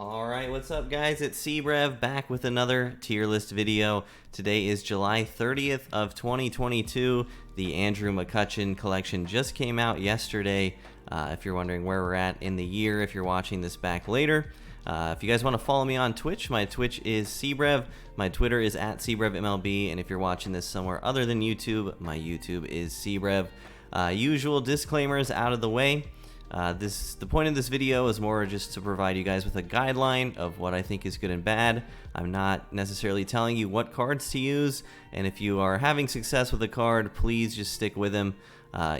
Alright, what's up guys? It's Brev back with another tier list video. Today is July 30th of 2022. The Andrew McCutchen collection just came out yesterday. If you're wondering where we're at in the year, if you're watching this back later. If you guys want to follow me on Twitch, my Twitch is Brev. My Twitter is at CBrevMLB, and if you're watching this somewhere other than YouTube, my YouTube is Brev. Usual disclaimers out of the way. The point of this video is more just to provide you guys with a guideline of what I think is good and bad. I'm not necessarily telling you what cards to use, and if you are having success with a card, please just stick with him,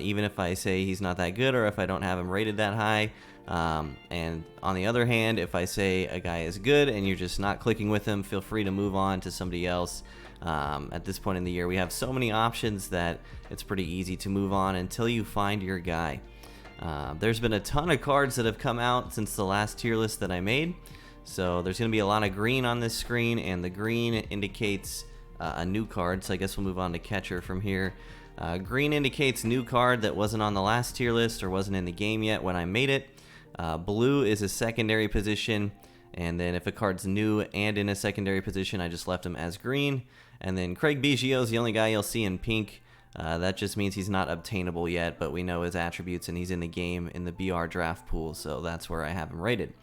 even if I say he's not that good or if I don't have him rated that high. And on the other hand, if I say a guy is good and you're just not clicking with him, feel free to move on to somebody else. At this point in the year, we have so many options that it's pretty easy to move on until you find your guy. There's been a ton of cards that have come out since the last tier list that I made, so there's going to be a lot of green on this screen, and the green indicates a new card, so I guess we'll move on to catcher from here. Green indicates new card that wasn't on the last tier list or wasn't in the game yet when I made it. Blue is a secondary position, and then if a card's new and in a secondary position, I just left him as green. And then Craig Biggio is the only guy you'll see in pink. That just means he's not obtainable yet, but we know his attributes and he's in the game in the BR draft pool, so that's where I have him rated.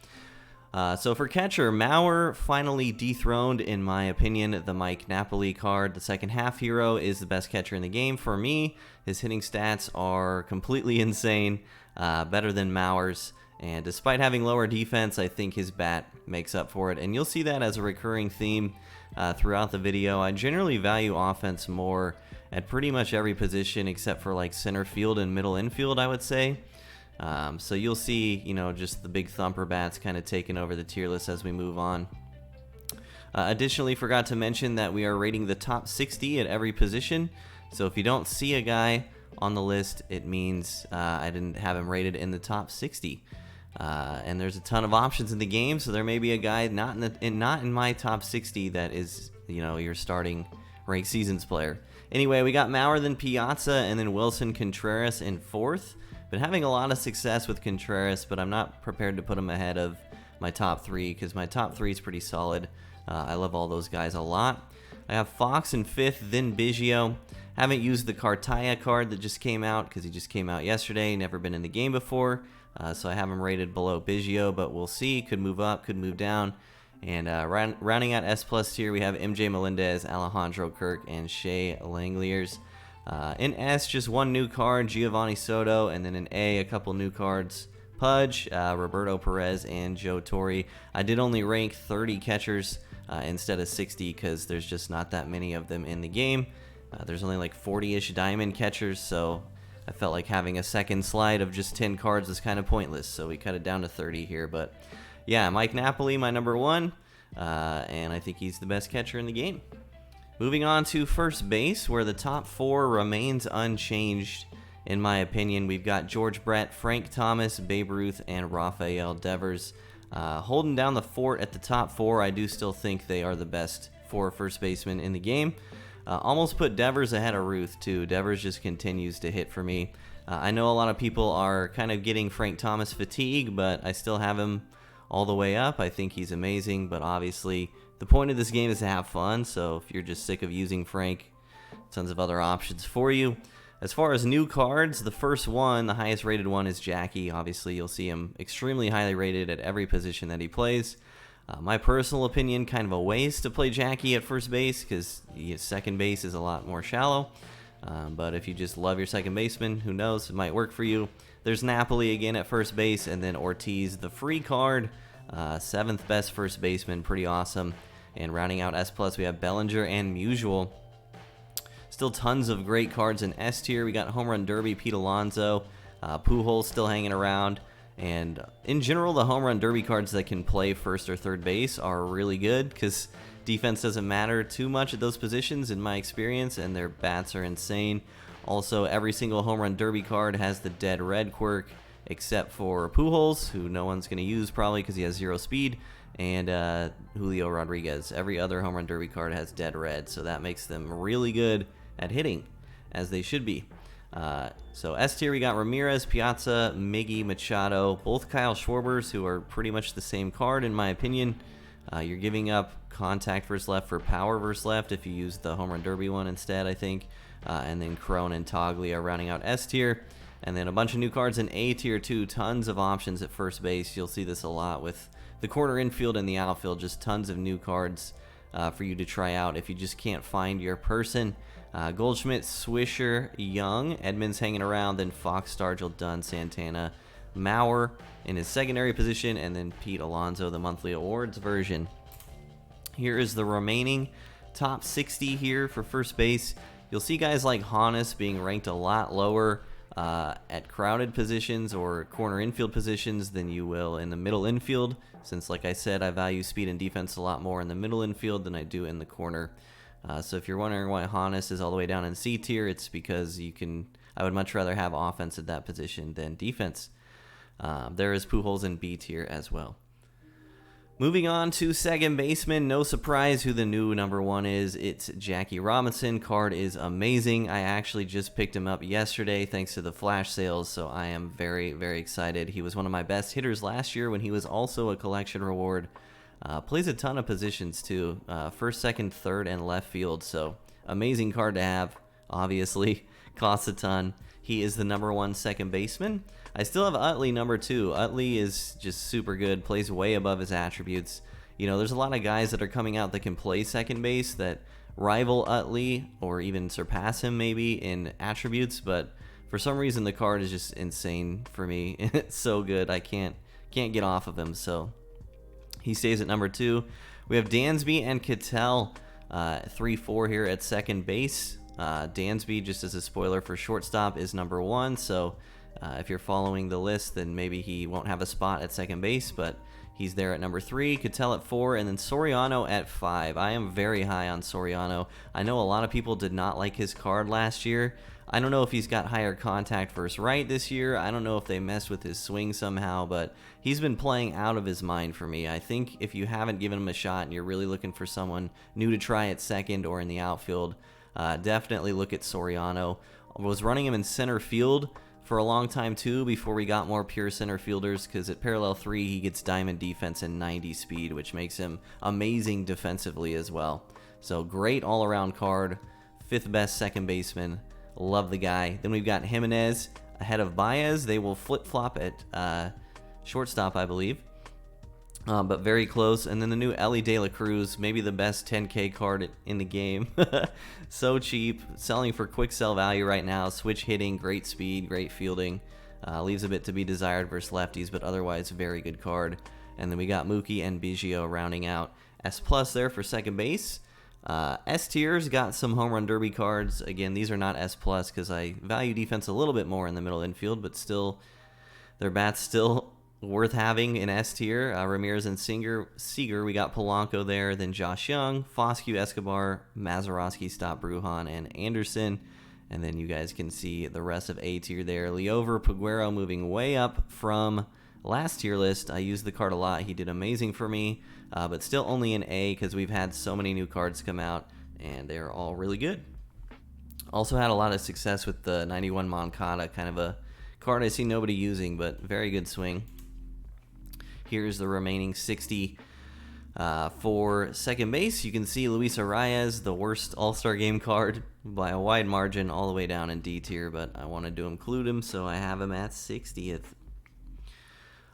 So for catcher, Mauer finally dethroned, in my opinion, the Mike Napoli card. The second half hero is the best catcher in the game for me. His hitting stats are completely insane, better than Mauer's, and despite having lower defense, I think his bat makes up for it, and you'll see that as a recurring theme throughout the video. I generally value offense more at pretty much every position except for like center field and middle infield, I would say. So you'll see, just the big thumper bats kind of taking over the tier list as we move on. Additionally, forgot to mention that we are rating the top 60 at every position. So if you don't see a guy on the list, it means I didn't have him rated in the top 60. And there's a ton of options in the game, so there may be a guy not in my top 60 that is, your starting ranked seasons player. Anyway, we got Mauer, then Piazza, and then Wilson Contreras in fourth. Been having a lot of success with Contreras, but I'm not prepared to put him ahead of my top three because my top three is pretty solid. I love all those guys a lot. I have Fox in fifth, then Biggio. Haven't used the Cartaya card that just came out because he just came out yesterday. Never been in the game before, so I have him rated below Biggio, but we'll see. Could move up, could move down. And rounding out S+ tier, we have MJ Melendez, Alejandro Kirk, and Shea Langeliers. In S, just one new card, Giovanni Soto, and then in A, a couple new cards, Pudge, Roberto Perez, and Joe Torre. I did only rank 30 catchers instead of 60 because there's just not that many of them in the game. There's only like 40-ish diamond catchers, so I felt like having a second slide of just 10 cards is kind of pointless, so we cut it down to 30 here. But yeah, Mike Napoli, my number one, and I think he's the best catcher in the game. Moving on to first base, where the top four remains unchanged, in my opinion. We've got George Brett, Frank Thomas, Babe Ruth, and Rafael Devers. Holding down the fort at the top four. I do still think they are the best four first basemen in the game. Almost put Devers ahead of Ruth, too. Devers just continues to hit for me. I know a lot of people are kind of getting Frank Thomas fatigue, but I still have him all the way up. I think he's amazing, but obviously the point of this game is to have fun, so if you're just sick of using Frank, tons of other options for you. As far as new cards, the first one, the highest rated one, is Jackie. Obviously, you'll see him extremely highly rated at every position that he plays. My personal opinion, kind of a waste to play Jackie at first base because second base is a lot more shallow. But if you just love your second baseman, who knows, it might work for you. There's Napoli again at first base, and then Ortiz, the free card, seventh best first baseman, pretty awesome. And rounding out S+, we have Bellinger and Musial. Still tons of great cards in S tier. We got Home Run Derby, Pete Alonso, Pujols still hanging around. And in general, the Home Run Derby cards that can play first or third base are really good because defense doesn't matter too much at those positions in my experience, and their bats are insane. Also, every single Home Run Derby card has the dead red quirk, except for Pujols, who no one's going to use probably because he has 0 speed, and Julio Rodriguez. Every other Home Run Derby card has dead red, so that makes them really good at hitting, as they should be. So S tier, we got Ramirez, Piazza, Miggy, Machado, both Kyle Schwarbers, who are pretty much the same card in my opinion. You're giving up contact versus left for power versus left if you use the home run derby one instead, I think. And then Crone and Toglia rounding out S tier. And then a bunch of new cards in A tier too. Tons of options at first base. You'll see this a lot with the corner infield and the outfield. Just tons of new cards for you to try out if you just can't find your person. Goldschmidt, Swisher, Young, Edmonds hanging around, then Fox, Stargell, Dunn, Santana, Mauer in his secondary position, and then Pete Alonso, the monthly awards version. Here is the remaining top 60 here for first base. You'll see guys like Hannes being ranked a lot lower at crowded positions or corner infield positions than you will in the middle infield, since like I said, I value speed and defense a lot more in the middle infield than I do in the corner. So if you're wondering why Hannes is all the way down in C tier, it's because I would much rather have offense at that position than defense. There is Pujols in B tier as well. Moving on to second baseman, no surprise who the new number one is. It's Jackie Robinson. Card is amazing. I actually just picked him up yesterday thanks to the flash sales, so I am very, very excited. He was one of my best hitters last year when he was also a collection reward. Plays a ton of positions too, first, second, third, and left field, so amazing card to have, obviously. Costs a ton. He is the number one second baseman. I still have Utley number two. Utley is just super good, plays way above his attributes. You know, there's a lot of guys that are coming out that can play second base that rival Utley or even surpass him maybe in attributes, but for some reason the card is just insane for me. It's so good. I can't get off of him, so he stays at number two. We have Dansby and Ketel, 3-4 here at second base. Dansby, just as a spoiler for shortstop, is number one, so if you're following the list, then maybe he won't have a spot at second base, but he's there at number 3, Ketel at 4, and then Soriano at 5. I am very high on Soriano. I know a lot of people did not like his card last year. I don't know if he's got higher contact versus right this year. I don't know if they messed with his swing somehow, but he's been playing out of his mind for me. I think if you haven't given him a shot and you're really looking for someone new to try at second or in the outfield, definitely look at Soriano. I was running him in center field for a long time too before we got more pure center fielders, because at parallel 3 he gets diamond defense and 90 speed, which makes him amazing defensively as well. So great all-around card, 5th best second baseman. Love the guy. Then we've got Jimenez ahead of Baez. They will flip-flop at shortstop, I believe. But very close. And then the new Ellie De La Cruz, maybe the best 10K card in the game. So cheap, selling for quick sell value right now. Switch hitting, great speed, great fielding. Leaves a bit to be desired versus lefties, but otherwise very good card. And then we got Mookie and Biggio rounding out S+ there for second base. S tiers got some home run derby cards. Again, these are not S+ because I value defense a little bit more in the middle infield, but still, their bats still worth having in S tier. Ramirez and Seager, we got Polanco there, then Josh Young, Foscue, Escobar, Mazeroski, Stott, Brujan, and Anderson. And then you guys can see the rest of A tier there. Leover, Peguero moving way up from last tier list. I used the card a lot. He did amazing for me, but still only in A because we've had so many new cards come out, and they're all really good. Also had a lot of success with the 91 Moncada, kind of a card I see nobody using, but very good swing. Here's the remaining 60 for second base. You can see Luis Arias, the worst All-Star Game card by a wide margin, all the way down in D tier, but I wanted to include him, so I have him at 60th.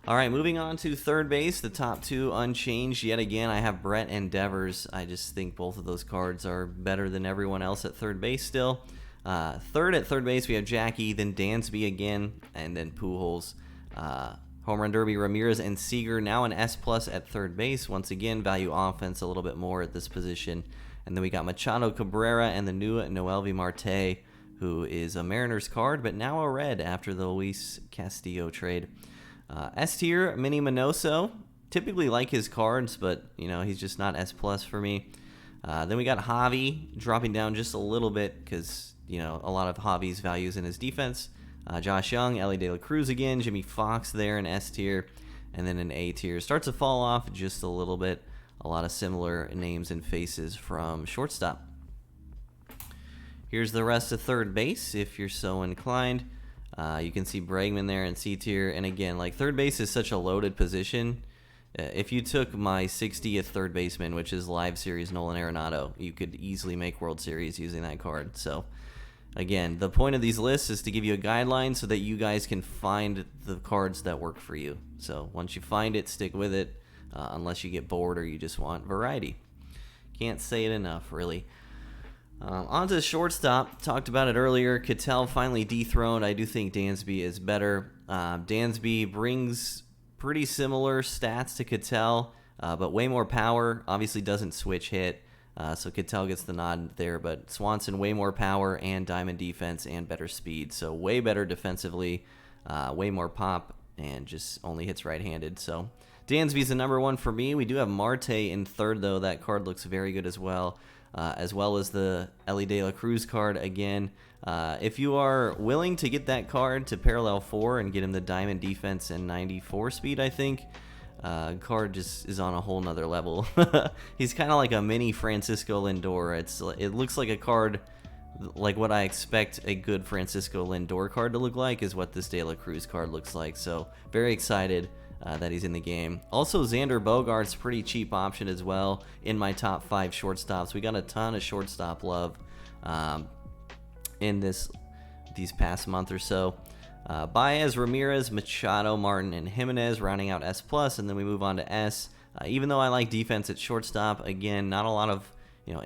All right, moving on to third base, the top two unchanged yet again. I have Brett and Devers. I just think both of those cards are better than everyone else at third base still. Third at third base, we have Jackie, then Dansby again, and then Pujols. Home run derby, Ramirez and Seager, now an S+ at third base. Once again, value offense a little bit more at this position. And then we got Machado, Cabrera, and the new Noelvi Marte, who is a Mariners card, but now a red after the Luis Castillo trade. S tier, Minnie Minoso. Typically like his cards, but you know he's just not S+ for me. Then we got Javi dropping down just a little bit because you know a lot of Javi's values in his defense. Josh Young, Ellie De La Cruz again, Jimmy Fox there in S tier, and then in A tier. Starts to fall off just a little bit. A lot of similar names and faces from shortstop. Here's the rest of third base if you're so inclined. You can see Bregman there in C tier, and again, like, third base is such a loaded position. If you took my 60th third baseman, which is live series Nolan Arenado, you could easily make World Series using that card. So again, the point of these lists is to give you a guideline so that you guys can find the cards that work for you. So once you find it, stick with it, unless you get bored or you just want variety. Can't say it enough, really. On to shortstop. Talked about it earlier. Cattell finally dethroned. I do think Dansby is better. Dansby brings pretty similar stats to Cattell, but way more power. Obviously doesn't switch hit, so Cattell gets the nod there. But Swanson, way more power and diamond defense and better speed. So way better defensively, way more pop, and just only hits right-handed. So Dansby's the number one for me. We do have Marte in third, though. That card looks very good as well as the Ellie De La Cruz card again. If you are willing to get that card to parallel 4 and get him the diamond defense and 94 speed, I think, card just is on a whole nother level. He's kind of like a mini Francisco Lindor. It looks like a card like what I expect a good Francisco Lindor card to look like is what this De La Cruz card looks like. So very excited that he's in the game. Also, Xander Bogaerts, pretty cheap option as well in my top 5 shortstops. We got a ton of shortstop love in these past month or so. Baez, Ramirez, Machado, Martin, and Jimenez rounding out S+, and then we move on to S. Even though I like defense at shortstop, again, not a lot of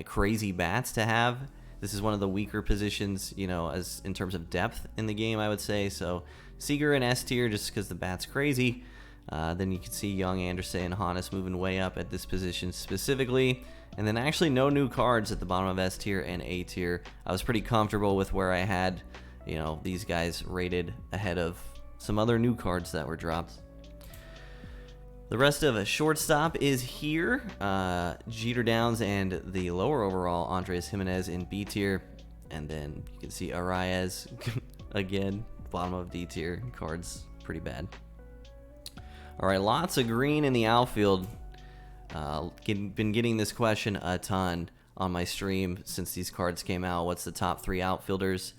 crazy bats to have. This is one of the weaker positions, as in terms of depth in the game, I would say. So Seager in S tier just because the bat's crazy. Then you can see Young, Anderson, and Hannes moving way up at this position specifically. And then actually no new cards at the bottom of S tier and A tier. I was pretty comfortable with where I had, these guys rated ahead of some other new cards that were dropped. The rest of a shortstop is here. Jeter Downs and the lower overall Andres Jimenez in B tier. And then you can see Arias again, bottom of D tier. Cards pretty bad. All right, lots of green in the outfield. Been getting this question a ton on my stream since these cards came out. What's the top 3 outfielders?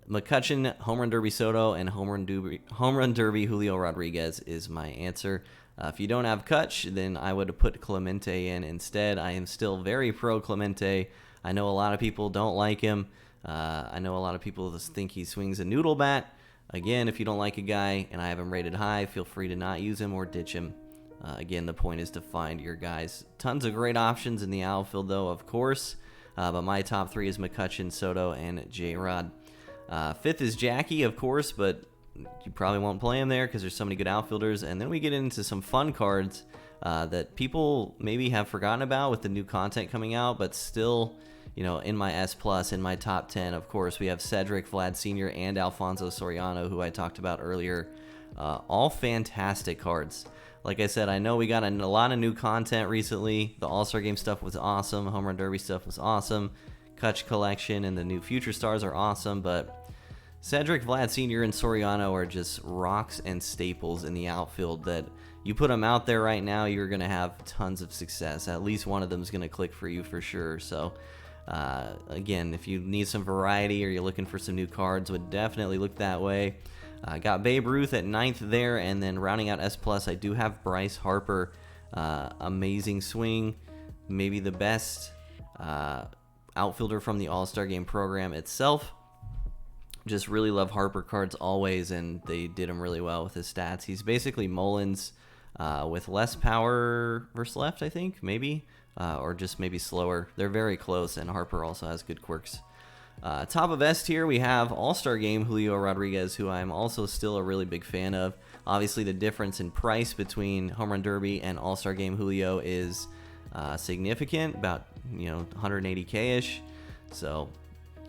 McCutchen, Home Run Derby Soto, and Home Run Derby Julio Rodriguez is my answer. If you don't have Kutch, then I would have put Clemente in instead. I am still very pro Clemente. I know a lot of people don't like him. I know a lot of people just think he swings a noodle bat. Again, if you don't like a guy and I have him rated high, feel free to not use him or ditch him. Again, the point is to find your guys. Tons of great options in the outfield, though, of course. But my top 3 is McCutchen, Soto, and J-Rod. 5th is Jackie, of course, but you probably won't play him there because there's so many good outfielders. And then we get into some fun cards that people maybe have forgotten about with the new content coming out, but still, in my S+, in my top 10, of course, we have Cedric, Vlad Sr., and Alfonso Soriano, who I talked about earlier. All fantastic cards. Like I said, I know we got a lot of new content recently. The All-Star Game stuff was awesome. Home Run Derby stuff was awesome. Kutch Collection and the new Future Stars are awesome, but Cedric, Vlad Sr., and Soriano are just rocks and staples in the outfield that you put them out there right now, you're going to have tons of success. At least one of them is going to click for you for sure. So, again, if you need some variety or you're looking for some new cards, would definitely look that way. Got Babe Ruth at 9th there, and then rounding out S+, I do have Bryce Harper. Amazing swing, maybe the best outfielder from the All-Star Game program itself. Just really love Harper cards always, and they did him really well with his stats. He's basically Mullins with less power versus left, I think, maybe, or just maybe slower. They're very close, and Harper also has good quirks. Top of S tier, we have All-Star Game Julio Rodriguez, who I'm also still a really big fan of. Obviously, the difference in price between Home Run Derby and All-Star Game Julio is significant, about 180K-ish. So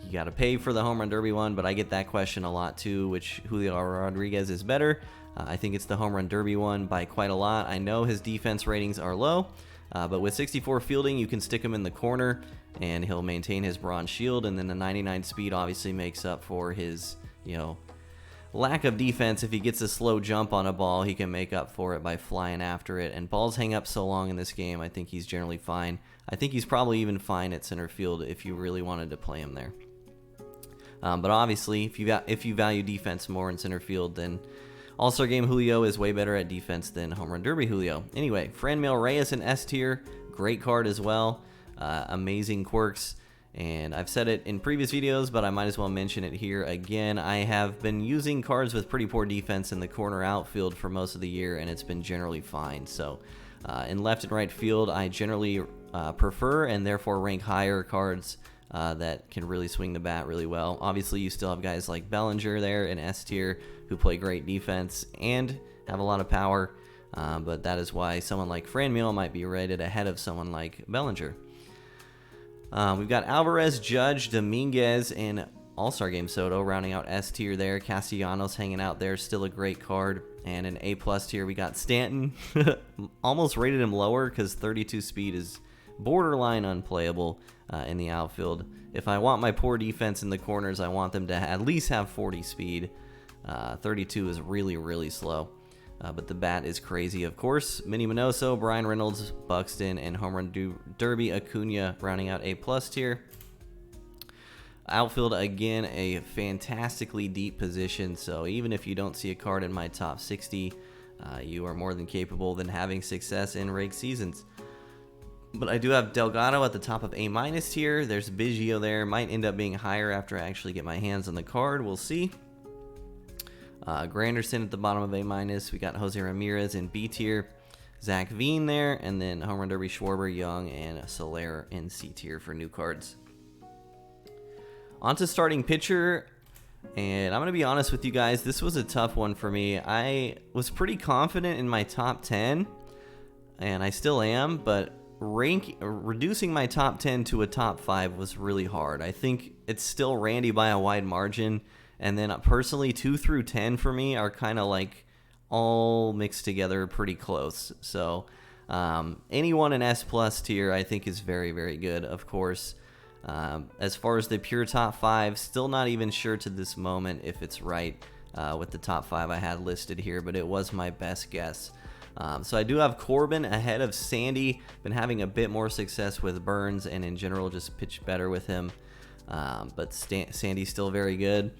you got to pay for the Home Run Derby one, but I get that question a lot too, which Julio Rodriguez is better. I think it's the Home Run Derby one by quite a lot. I know his defense ratings are low, but with 64 fielding, you can stick him in the corner, and he'll maintain his bronze shield, and then the 99 speed obviously makes up for his, lack of defense. If he gets a slow jump on a ball, he can make up for it by flying after it. And balls hang up so long in this game, I think he's generally fine. I think he's probably even fine at center field if you really wanted to play him there. But obviously, if you value defense more in center field, then All-Star Game Julio is way better at defense than Home Run Derby Julio. Anyway, Franmil Reyes in S tier, great card as well. Amazing quirks. And I've said it in previous videos, but I might as well mention it here again. I have been using cards with pretty poor defense in the corner outfield for most of the year, and it's been generally fine. So in left and right field, I generally prefer and therefore rank higher cards that can really swing the bat really well. Obviously, you still have guys like Bellinger there in S tier who play great defense and have a lot of power, but that is why someone like Franmil might be rated ahead of someone like Bellinger. We've got Alvarez, Judge, Dominguez, and All-Star Game Soto rounding out S tier there. Castellanos hanging out there, still a great card. And an A+ tier, we got Stanton. Almost rated him lower because 32 speed is borderline unplayable in the outfield. If I want my poor defense in the corners, I want them to at least have 40 speed. 32 is really, really slow. But the bat is crazy, of course. Minnie Minoso, Brian Reynolds, Buxton, and Home Run Derby Acuna rounding out A+ tier. Outfield, again, a fantastically deep position. So even if you don't see a card in my top 60, you are more than capable than having success in rake seasons. But I do have Delgado at the top of A- tier. There's Biggio there. Might end up being higher after I actually get my hands on the card. We'll see. Granderson at the bottom of A-. We got Jose Ramirez in B tier. Zach Veen there. And then Home Run Derby Schwarber, Young, and Soler in C tier for new cards. On to starting pitcher. And I'm going to be honest with you guys. This was a tough one for me. I was pretty confident in my top 10. And I still am. But reducing my top 10 to a top 5 was really hard. I think it's still Randy by a wide margin. And then personally, 2 through 10 for me are kind of like all mixed together pretty close. So anyone in S+ tier I think is very, very good, of course. As far as the pure top 5, still not even sure to this moment if it's right with the top 5 I had listed here, but it was my best guess. So I do have Corbin ahead of Sandy. Been having a bit more success with Burns and in general just pitched better with him. But Sandy's still very good.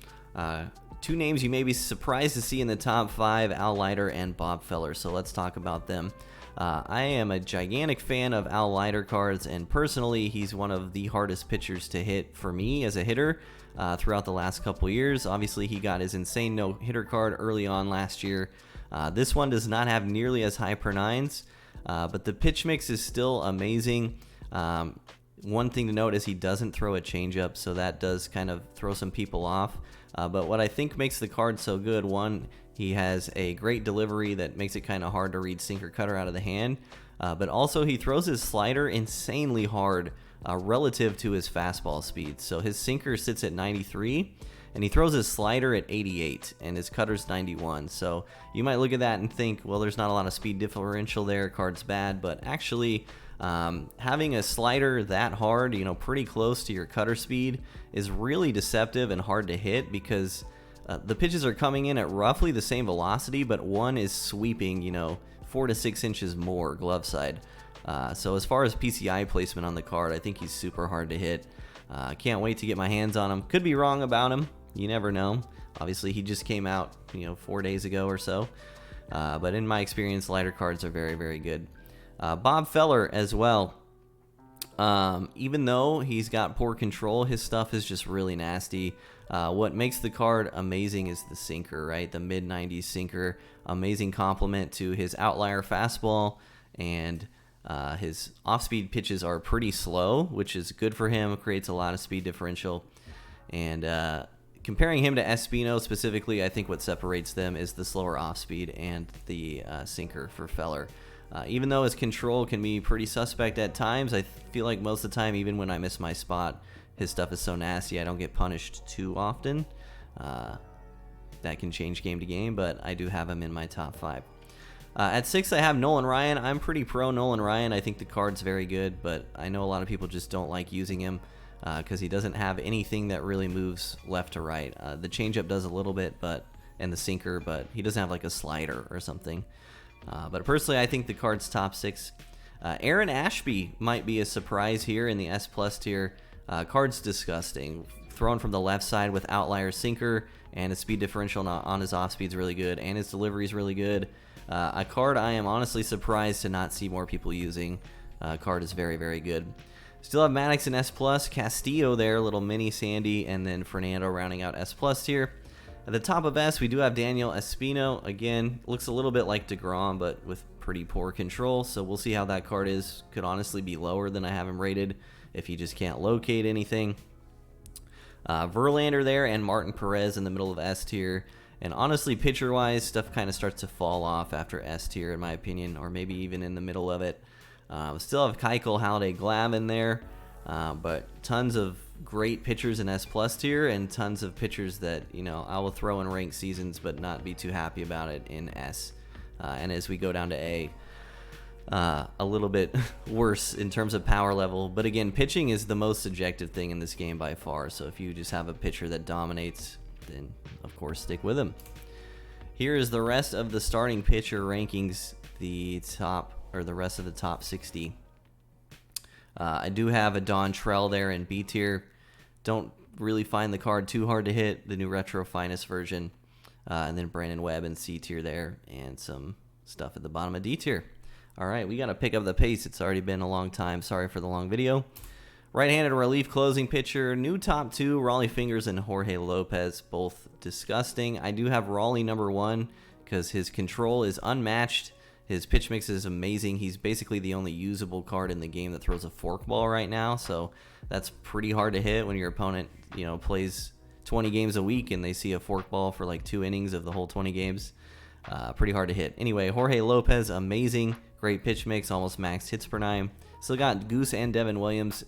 2 names you may be surprised to see in the top 5, Al Leiter and Bob Feller. So let's talk about them. I am a gigantic fan of Al Leiter cards, and personally, he's one of the hardest pitchers to hit for me as a hitter throughout the last couple years. Obviously, he got his insane no-hitter card early on last year. This one does not have nearly as high per nines, but the pitch mix is still amazing. One thing to note is he doesn't throw a changeup, so that does kind of throw some people off. But what I think makes the card so good, one, he has a great delivery that makes it kind of hard to read sinker cutter out of the hand. But also he throws his slider insanely hard relative to his fastball speed. So his sinker sits at 93, and he throws his slider at 88, and his cutter's 91. So you might look at that and think, well, there's not a lot of speed differential there, card's bad. But actually, having a slider that hard, pretty close to your cutter speed is really deceptive and hard to hit because the pitches are coming in at roughly the same velocity, but one is sweeping, 4 to 6 inches more glove side. So as far as PCI placement on the card, I think he's super hard to hit. Can't wait to get my hands on him. Could be wrong about him. You never know. Obviously, he just came out, 4 days ago or so. But in my experience, lighter cards are very, very good. Bob Feller as well. Even though he's got poor control, his stuff is just really nasty. What makes the card amazing is the sinker, right? The mid-90s sinker. Amazing complement to his outlier fastball, and his off-speed pitches are pretty slow, which is good for him. Creates a lot of speed differential. And comparing him to Espino specifically, I think what separates them is the slower off-speed and the sinker for Feller. Even though his control can be pretty suspect at times, I feel like most of the time, even when I miss my spot, his stuff is so nasty I don't get punished too often. That can change game to game, but I do have him in my top 5. At 6, I have Nolan Ryan. I'm pretty pro Nolan Ryan. I think the card's very good, but I know a lot of people just don't like using him because he doesn't have anything that really moves left to right. The changeup does a little bit, and the sinker, but he doesn't have like a slider or something. But personally, I think the card's top 6. Aaron Ashby might be a surprise here in the S plus tier. Card's disgusting. Thrown from the left side with outlier sinker, and his speed differential on his off speed's really good, and his delivery's really good. A card I am honestly surprised to not see more people using. Card is very, very good. Still have Maddox in S plus, Castillo there, little mini Sandy, and then Fernando rounding out S plus tier. At the top of S, we do have Daniel Espino. Again, looks a little bit like DeGrom, but with pretty poor control, so we'll see how that card is. Could honestly be lower than I have him rated if he just can't locate anything. Verlander there and Martin Perez in the middle of S tier. And honestly, pitcher-wise, stuff kind of starts to fall off after S tier, in my opinion, or maybe even in the middle of it. Still have Keuchel, Halladay, Glav in there, but tons of great pitchers in S plus tier, and tons of pitchers that, you know, I will throw in ranked seasons but not be too happy about it in S. And as we go down to A, a little bit worse in terms of power level. But again, pitching is the most subjective thing in this game by far. So if you just have a pitcher that dominates, then of course stick with him. Here is the rest of the starting pitcher rankings, the rest of the top 60. I do have a Don Trell there in B tier. Don't really find the card too hard to hit, the new Retro Finest version. And then Brandon Webb in C tier there, and some stuff at the bottom of D tier. All right, we got to pick up the pace. It's already been a long time. Sorry for the long video. Right-handed relief closing pitcher, new top 2, Raleigh Fingers and Jorge Lopez, both disgusting. I do have Raleigh number 1 because his control is unmatched. His pitch mix is amazing. He's basically the only usable card in the game that throws a forkball right now, so that's pretty hard to hit when your opponent, you know, plays 20 games a week and they see a forkball for like 2 innings of the whole 20 games. Pretty hard to hit. Anyway, Jorge Lopez, amazing. Great pitch mix, almost max hits per 9. Still got Goose and Devin Williams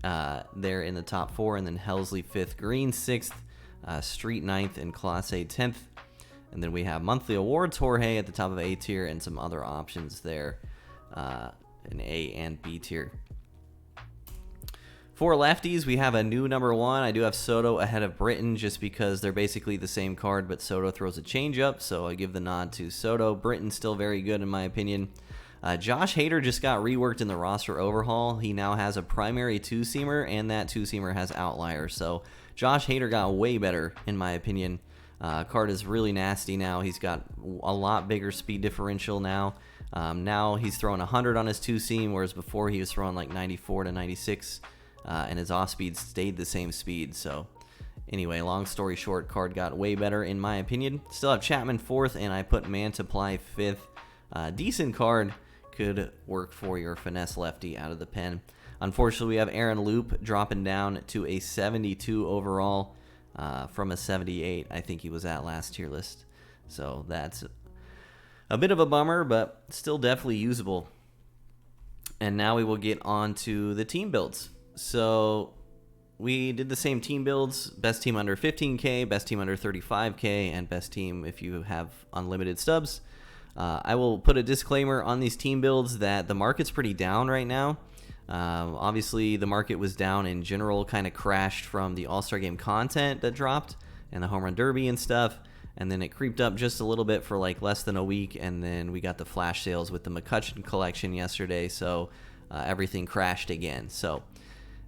there in the top 4, and then Helsley 5th, Green 6th, Street 9th, and Clase 10th. And then we have monthly awards, Jorge at the top of A tier, and some other options there in A and B tier. For lefties, we have a new number 1. I do have Soto ahead of Britton just because they're basically the same card, but Soto throws a changeup, so I give the nod to Soto. Britton's still very good in my opinion. Josh Hader just got reworked in the roster overhaul. He now has a primary 2-seamer, and that 2-seamer has outliers. So Josh Hader got way better in my opinion. Card is really nasty now. He's got a lot bigger speed differential now. Now he's throwing 100 on his 2-seam, whereas before he was throwing like 94 to 96. And his off speed stayed the same speed. So anyway, long story short, card got way better in my opinion. Still have Chapman 4th, and I put Mantiply 5th. Decent card, could work for your finesse lefty out of the pen. Unfortunately, we have Aaron Loop dropping down to a 72 overall from a 78 I think he was at last tier list. So that's a bit of a bummer, but still definitely usable. And now we will get on to the team builds. So we did the same team builds: best team under 15K, best team under 35K, and best team if you have unlimited stubs. I will put a disclaimer on these team builds that the market's pretty down right now. Obviously, the market was down in general, kind of crashed from the All-Star Game content that dropped and the Home Run Derby and stuff. And then it creeped up just a little bit for like less than a week, and then we got the flash sales with the McCutchen collection yesterday, so everything crashed again. So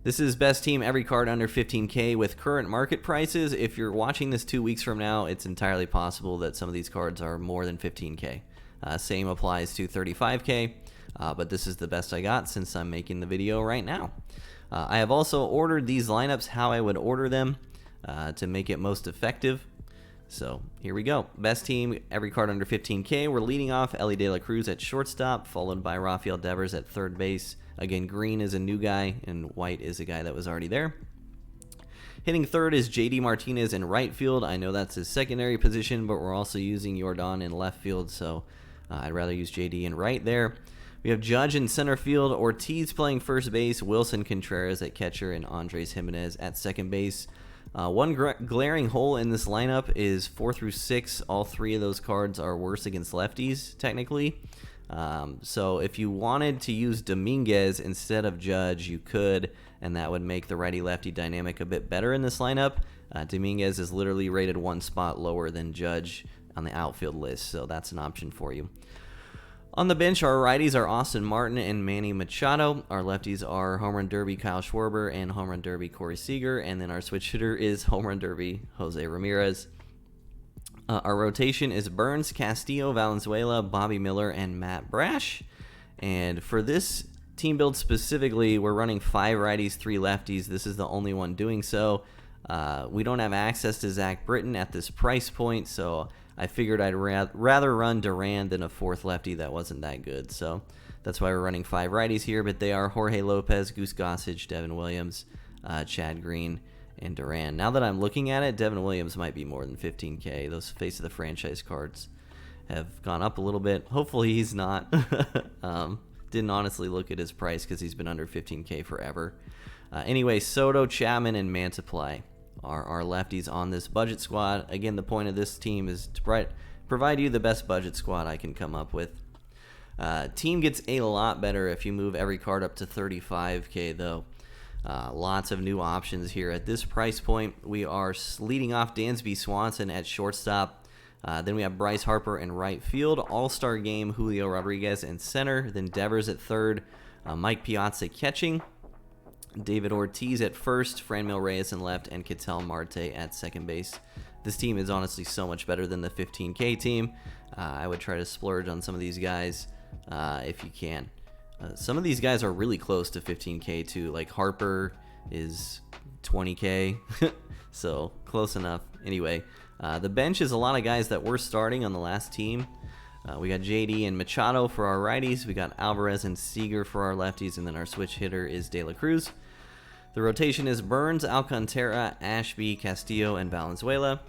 this is best team every card under 15K with current market prices. If you're watching this 2 weeks from now, it's entirely possible that some of these cards are more than 15K. Same applies to 35K, but this is the best I got since I'm making the video right now. I have also ordered these lineups how I would order them to make it most effective. So here we go. Best team, every card under 15K. We're leading off Ellie De La Cruz at shortstop, followed by Rafael Devers at third base. Again, green is a new guy, and white is a guy that was already there. Hitting third is JD Martinez in right field. I know that's his secondary position, but we're also using Jordan in left field, so I'd rather use JD in right there. We have Judge in center field, Ortiz playing first base, Wilson Contreras at catcher, and Andres Jimenez at second base. One glaring hole in this lineup is 4 through 6. All 3 of those cards are worse against lefties, technically. So if you wanted to use Dominguez instead of Judge, you could, and that would make the righty-lefty dynamic a bit better in this lineup. Dominguez is literally rated one spot lower than Judge on the outfield list, so that's an option for you. On the bench, our righties are Austin Martin and Manny Machado. Our lefties are Home Run Derby Kyle Schwarber and Home Run Derby Corey Seager. And then our switch hitter is Home Run Derby Jose Ramirez. Our rotation is Burns, Castillo, Valenzuela, Bobby Miller, and Matt Brash. And for this team build specifically, we're running 5 righties, 3 lefties. This is the only one doing so. We don't have access to Zach Britton at this price point, so I figured I'd rather run Duran than a 4th lefty that wasn't that good. So that's why we're running 5 righties here, but they are Jorge Lopez, Goose Gossage, Devin Williams, Chad Green, and Duran. Now that I'm looking at it, Devin Williams might be more than 15K. Those face of the franchise cards have gone up a little bit. Hopefully he's not. Didn't honestly look at his price because he's been under 15K forever. Anyway, Soto, Chapman, and Mantiply are our lefties on this budget squad. Again, the point of this team is to provide you the best budget squad I can come up with. Team gets a lot better if you move every card up to 35K though. Lots of new options here. At this price point, we are leading off Dansby Swanson at shortstop. Then we have Bryce Harper in right field, All-Star Game, Julio Rodriguez in center, then Devers at third, Mike Piazza catching, David Ortiz at first, Franmil Reyes in left, and Ketel Marte at second base. This team is honestly so much better than the 15K team. I would try to splurge on some of these guys if you can. Some of these guys are really close to 15K too. Like Harper is 20K, so close enough. Anyway, the bench is a lot of guys that we're starting on the last team. We got JD and Machado for our righties. We got Alvarez and Seager for our lefties, and then our switch hitter is De La Cruz. The rotation is Burns, Alcantara, Ashby, Castillo, and Valenzuela.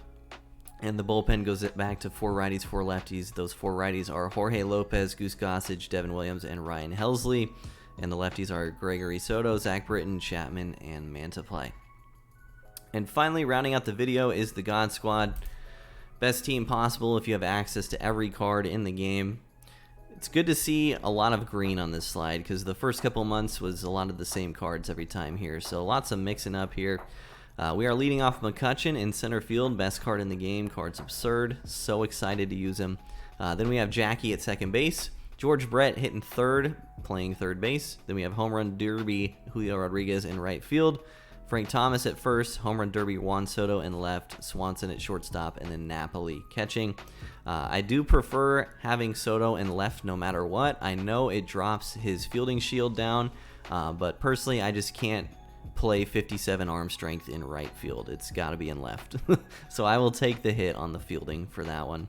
And the bullpen goes back to 4 righties, 4 lefties. Those 4 righties are Jorge Lopez, Goose Gossage, Devin Williams, and Ryan Helsley. And the lefties are Gregory Soto, Zach Britton, Chapman, and Mantiply. And finally, rounding out the video is the God Squad. Best team possible if you have access to every card in the game. It's good to see a lot of green on this slide because the first couple months was a lot of the same cards every time here. So lots of mixing up here. We are leading off McCutchen in center field. Best card in the game. Card's absurd. So excited to use him. Then we have Jackie at second base. George Brett hitting third, playing third base. Then we have Home Run Derby Julio Rodriguez in right field. Frank Thomas at first, Home Run Derby Juan Soto in left, Swanson at shortstop, and then Napoli catching. I do prefer having Soto in left no matter what. I know it drops his fielding shield down, but personally I just can't play 57 arm strength in right field. It's got to be in left. So I will take the hit on the fielding for that one.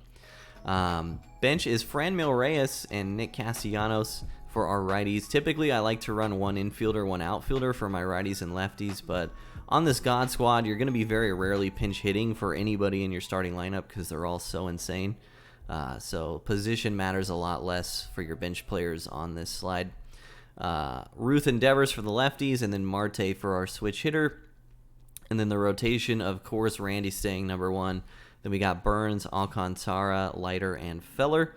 Bench is Franmil Reyes and Nick Castellanos for our righties. Typically, I like to run 1 infielder, 1 outfielder for my righties and lefties, but on this God Squad, you're going to be very rarely pinch hitting for anybody in your starting lineup because they're all so insane. So position matters a lot less for your bench players on this slide. Ruth and Devers for the lefties, and then Marte for our switch hitter. And then the rotation, of course, Randy staying number 1. Then we got Burns, Alcantara, Leiter, and Feller.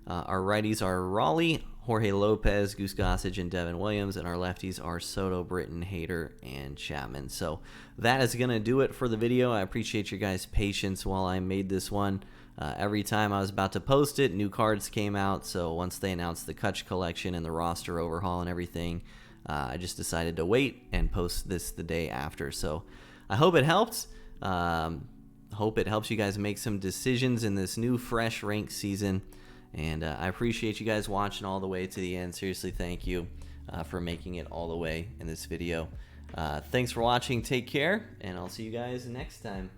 Our righties are Raleigh, Jorge Lopez, Goose Gossage, and Devin Williams, and our lefties are Soto, Britton, Hader, and Chapman. So that is going to do it for the video. I appreciate your guys' patience while I made this one. Every time I was about to post it, new cards came out, so once they announced the Kutch collection and the roster overhaul and everything, I just decided to wait and post this the day after. So I hope it helped. Hope it helps you guys make some decisions in this new fresh rank season. And I appreciate you guys watching all the way to the end. Seriously, thank you for making it all the way in this video. Thanks for watching. Take care, and I'll see you guys next time.